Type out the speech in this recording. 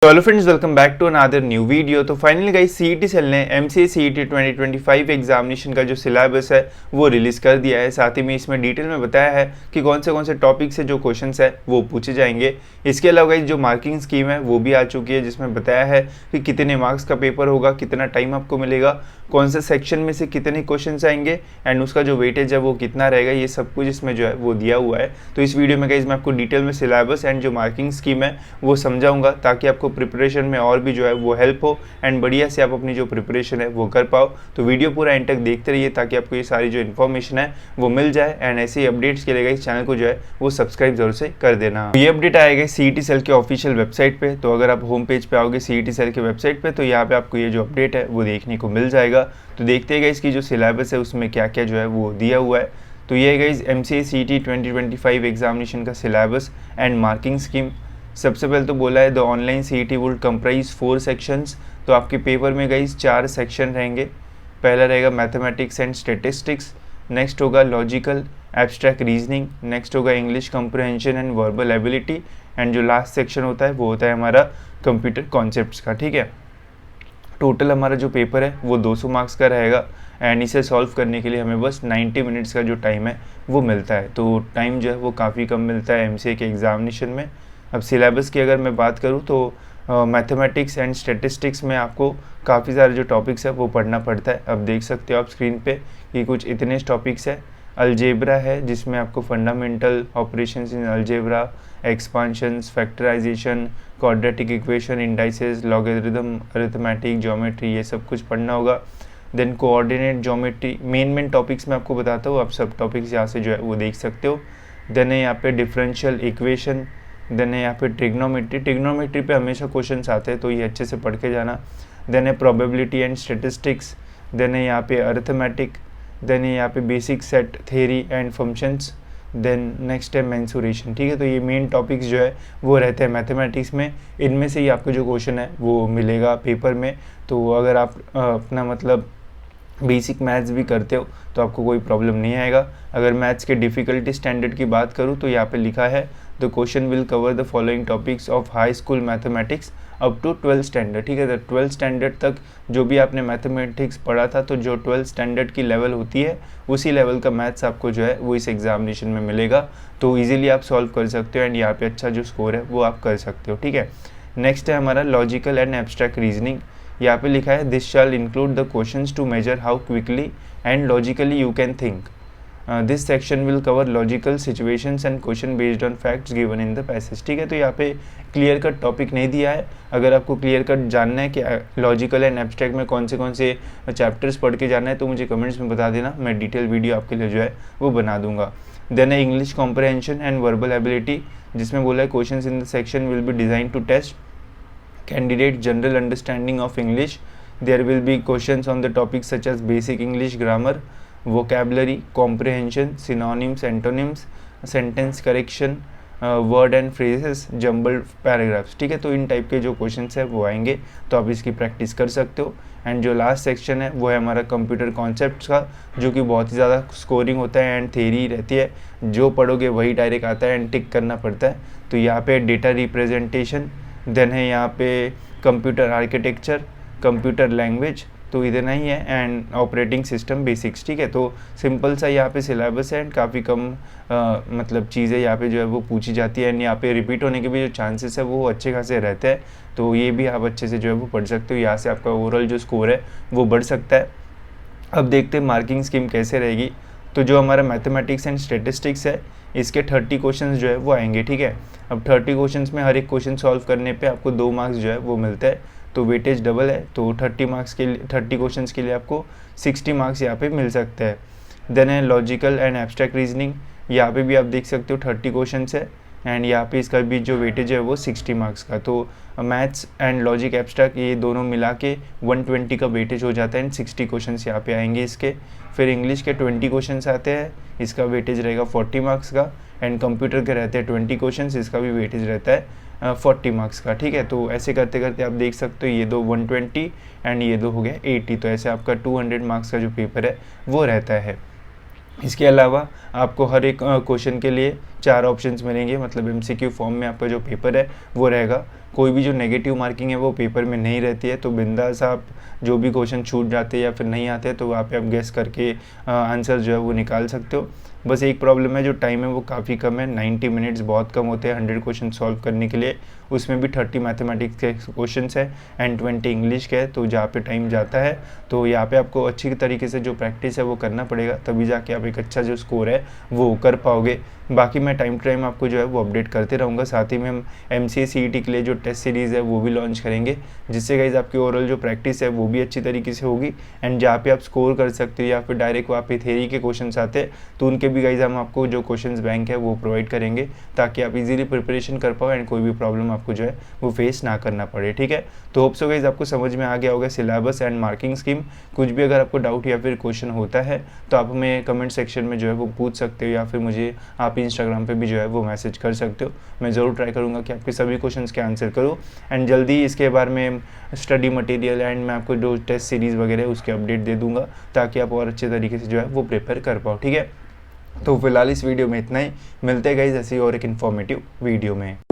तो hello friends, welcome back to another new video. तो finally guys CET cell ने MCA CET 2025 examination का जो सिलेबस है वो रिलीज़ कर दिया है। साथ ही में इसमें डिटेल में बताया है कि कौन से टॉपिक से जो क्वेश्चंस है वो पूछे जाएंगे। इसके अलावा गाइस जो मार्किंग स्कीम है वो भी आ चुकी है, जिसमें बताया है कि कितने मार्क्स का पेपर होगा, कितना टाइम आपको मिलेगा, कौन से सेक्शन में से कितने क्वेश्चन आएंगे एंड उसका जो वेटेज है वो कितना रहेगा। ये सब कुछ इसमें जो है वो दिया हुआ है। तो इस वीडियो में गाइस मैं आपको डिटेल में सिलेबस एंड जो मार्किंग स्कीम है वो समझाऊंगा, ताकि आपको प्रिपरेशन में और भी जो है वो हेल्प हो एंड बढ़िया से आप अपनी जो प्रिपरेशन है वो कर पाओ। तो वीडियो पूरा एंड तक देखते रहिए ताकि आपको ये सारी जो इन्फॉर्मेशन है वो मिल जाए। एंड ऐसे ही अपडेट्स के लिए इस चैनल को जो है वो सब्सक्राइब जरूर से कर देना। ये अपडेट आएगा सीईटी सेल के ऑफिशियल वेबसाइट पे। तो अगर आप होम पेज पे आओगे सीईटी सेल के वेबसाइट पे तो यहाँ पे आपको ये जो अपडेट है वो देखने को मिल जाएगा। तो देखते हैं इसकी जो सिलेबस है उसमें क्या क्या जो है वो दिया हुआ है। तो ये है गाइस एमसीए सीईटी 2025 एग्जामिनेशन का सिलेबस एंड मार्किंग स्कीम। सबसे पहले तो बोला है the online CET would comprise 4 sections. तो आपके पेपर में गाइस 4 सेक्शन रहेंगे। पहला रहेगा मैथमेटिक्स एंड स्टैटिस्टिक्स, नेक्स्ट होगा लॉजिकल एब्स्ट्रैक्ट रीजनिंग, नेक्स्ट होगा English comprehension and verbal ability, and जो लास्ट सेक्शन होता है वो होता है हमारा कंप्यूटर कॉन्सेप्ट्स का। ठीक है, टोटल हमारा जो पेपर है वो 200 मार्क्स का रहेगा एंड इसे सॉल्व करने के लिए हमें बस 90 मिनट्स का जो टाइम है वो मिलता है। तो टाइम जो है वो काफ़ी कम मिलता है एमसीए के एग्ज़ामिनेशन में। अब सिलेबस की अगर मैं बात करूँ तो मैथमेटिक्स एंड स्टैटिस्टिक्स में आपको काफ़ी सारे जो टॉपिक्स है वो पढ़ना पड़ता है। अब देख सकते हो आप स्क्रीन पे कि कुछ इतने टॉपिक्स है। अलजेब्रा है जिसमें आपको fundamental operations in algebra, expansions, factorization, quadratic equation, indices, logarithm, arithmetic, geometry, ये सब कुछ पढ़ना होगा। Then coordinate geometry, main topics मैं आपको बताता हूँ, आप सब टॉपिक्स यहाँ से जो है वो देख सकते हो। देन है यहाँ पे डिफरेंशियल इक्वेशन, देन है यहाँ पे ट्रिग्नोमेट्री पे हमेशा क्वेश्चंस आते हैं तो ये अच्छे से पढ़ के जाना। देन है प्रोबेबिलिटी एंड स्टेटिस्टिक्स, देन है यहाँ पे अरिथमेटिक, देन है यहाँ पे basic set theory and functions, then next है मेंसुरेशन। ठीक है, तो ये मेन टॉपिक्स जो है वो रहते हैं मैथमेटिक्स में। इनमें से ही आपको जो क्वेश्चन है वो मिलेगा पेपर में। तो अगर आप अपना मतलब बेसिक मैथ्स भी करते हो तो आपको कोई प्रॉब्लम नहीं आएगा। अगर मैथ्स के डिफ़िकल्टी स्टैंडर्ड की बात करूँ तो यहाँ पे लिखा है the question will cover the following topics of high school mathematics up to 12th standard. ठीक है, तो 12th स्टैंडर्ड तक जो भी आपने मैथमेटिक्स पढ़ा था, तो जो 12th स्टैंडर्ड की लेवल होती है उसी लेवल का मैथ्स आपको जो है वो इस एग्जामिनेशन में मिलेगा। तो ईजिली आप सॉल्व कर सकते हो एंड यहाँ पे अच्छा जो स्कोर है वो आप कर सकते हो। ठीक है, नेक्स्ट है हमारा लॉजिकल एंड एब्स्ट्रैक्ट रीजनिंग। यहाँ पे लिखा है this shall include the questions to measure how quickly and logically you can think. This section will cover logical situations and question based on facts given in the passage. ठीक है, तो यहाँ पे clear cut topic नहीं दिया है। अगर आपको क्लियर कट जानना है कि लॉजिकल एंड एब्स्ट्रैक्ट में कौन से चैप्टर्स पढ़ के जाना है तो मुझे कमेंट्स में बता देना, मैं डिटेल वीडियो आपके लिए जो है वो बना दूंगा। देन है English comprehension and verbal ability, जिसमें बोला है question in the section will be design to test candidate general understanding of English. There will be questions on the topics such as basic English grammar, vocabulary, comprehension, synonyms, antonyms, sentence correction, word and phrases, jumbled paragraphs। ठीक है, तो इन type के जो questions है वो आएंगे तो आप इसकी प्रैक्टिस कर सकते हो। एंड जो लास्ट सेक्शन है वो है हमारा कंप्यूटर कॉन्सेप्ट्स का, जो कि बहुत ही ज़्यादा स्कोरिंग होता है एंड थ्योरी रहती है। जो पढ़ोगे वही डायरेक्ट आता है एंड टिक करना पड़ता है। तो यहाँ पे डेटा रिप्रेजेंटेशन, देन है यहाँ पे कंप्यूटर आर्किटेक्चर, कंप्यूटर लैंग्वेज, तो इतना ही है, एंड ऑपरेटिंग सिस्टम बेसिक्स। ठीक है, तो सिंपल सा यहाँ पे सिलेबस है एंड काफ़ी कम मतलब चीज़ें यहाँ पे जो है वो पूछी जाती है एंड यहाँ पे रिपीट होने के भी जो चांसेस है वो अच्छे खासे रहते हैं। तो ये भी आप अच्छे से जो है वो पढ़ सकते हो, यहाँ से आपका ओवरऑल जो स्कोर है वो बढ़ सकता है। अब देखते हैं मार्किंग स्कीम कैसे रहेगी। तो जो हमारा मैथमेटिक्स एंड स्टैटिस्टिक्स है इसके 30 क्वेश्चंस जो है वो आएंगे। ठीक है, अब 30 क्वेश्चंस में हर एक क्वेश्चन सॉल्व करने पे आपको 2 मार्क्स जो है वो मिलता है, तो वेटेज डबल है। तो 30 मार्क्स के लिए 30 क्वेश्चंस के लिए आपको 60 मार्क्स यहाँ पे मिल सकते हैं। देन है लॉजिकल एंड एब्स्ट्रैक्ट रीजनिंग, यहाँ पे भी आप देख सकते हो 30 क्वेश्चन है एंड यहाँ पे इसका भी जो वेटेज है वो 60 मार्क्स का। तो मैथ्स एंड लॉजिक एब्स्ट्रैक्ट ये दोनों मिला के 120 का वेटेज हो जाता है एंड 60 क्वेश्चंस यहाँ पे आएंगे इसके। फिर इंग्लिश के 20 क्वेश्चंस आते हैं, इसका वेटेज रहेगा 40 मार्क्स का। एंड कंप्यूटर के रहते हैं 20 क्वेश्चंस, इसका भी वेटेज रहता है 40 मार्क्स का। ठीक है, तो ऐसे करते करते आप देख सकते हो ये दो 120 एंड ये दो हो गया 80। तो ऐसे आपका 200 मार्क्स का जो पेपर है वो रहता है। इसके अलावा आपको हर एक क्वेश्चन के लिए 4 ऑप्शंस मिलेंगे, मतलब एमसीक्यू फॉर्म में आपका जो पेपर है वो रहेगा। कोई भी जो नेगेटिव मार्किंग है वो पेपर में नहीं रहती है, तो बिंदास आप जो भी क्वेश्चन छूट जाते हैं या फिर नहीं आते तो वहाँ पे आप गेस करके आंसर जो है वो निकाल सकते हो। बस एक प्रॉब्लम है, जो टाइम है वो काफ़ी कम है, 90 मिनट्स बहुत कम होते हैं 100 क्वेश्चन सॉल्व करने के लिए। उसमें भी 30 मैथमेटिक्स के क्वेश्चन है एंड 20 इंग्लिश के है, तो जहाँ पे टाइम जाता है तो यहाँ पे आपको अच्छी तरीके से जो प्रैक्टिस है वो करना पड़ेगा, तभी जाके आप एक अच्छा जो स्कोर है वो कर पाओगे। बाकी मैं टाइम टू टाइम आपको जो है वो अपडेट करते रहूँगा। साथ ही में हम MCA CET के लिए जो टेस्ट सीरीज़ है वो भी लॉन्च करेंगे, जिससे गाइज आपकी ओवरऑल जो प्रैक्टिस है वो भी अच्छी तरीके से होगी एंड जहाँ पे आप स्कोर कर सकते हो या फिर डायरेक्ट वहाँ पे थ्योरी के क्वेश्चन आते हैं तो उनके भी गाइज हम आपको जो क्वेश्चन बैंक है वो प्रोवाइड करेंगे, ताकि आप इजीली प्रिपरेशन कर पाओ एंड कोई भी प्रॉब्लम आपको जो है वो फेस ना करना पड़े। ठीक है, तो होप सो गाइज आपको समझ में आ गया होगा सिलेबस एंड मार्किंग स्कीम। कुछ भी अगर आपको डाउट या फिर क्वेश्चन होता है तो आप हमें कमेंट सेक्शन में जो है वो पूछ सकते हो, या फिर मुझे आप इंस्टाग्राम पे भी जो है वो मैसेज कर सकते हो। मैं ज़रूर ट्राई करूँगा कि आपके सभी क्वेश्चंस के आंसर करूँ एंड जल्दी इसके बारे में स्टडी मटेरियल एंड मैं आपको जो टेस्ट सीरीज़ वगैरह है उसके अपडेट दे दूँगा, ताकि आप और अच्छे तरीके से जो है वो प्रिपेयर कर पाओ। ठीक है, तो फिलहाल इस वीडियो में इतना ही, मिलते हैं गाइस ऐसी और एक इन्फॉर्मेटिव वीडियो में।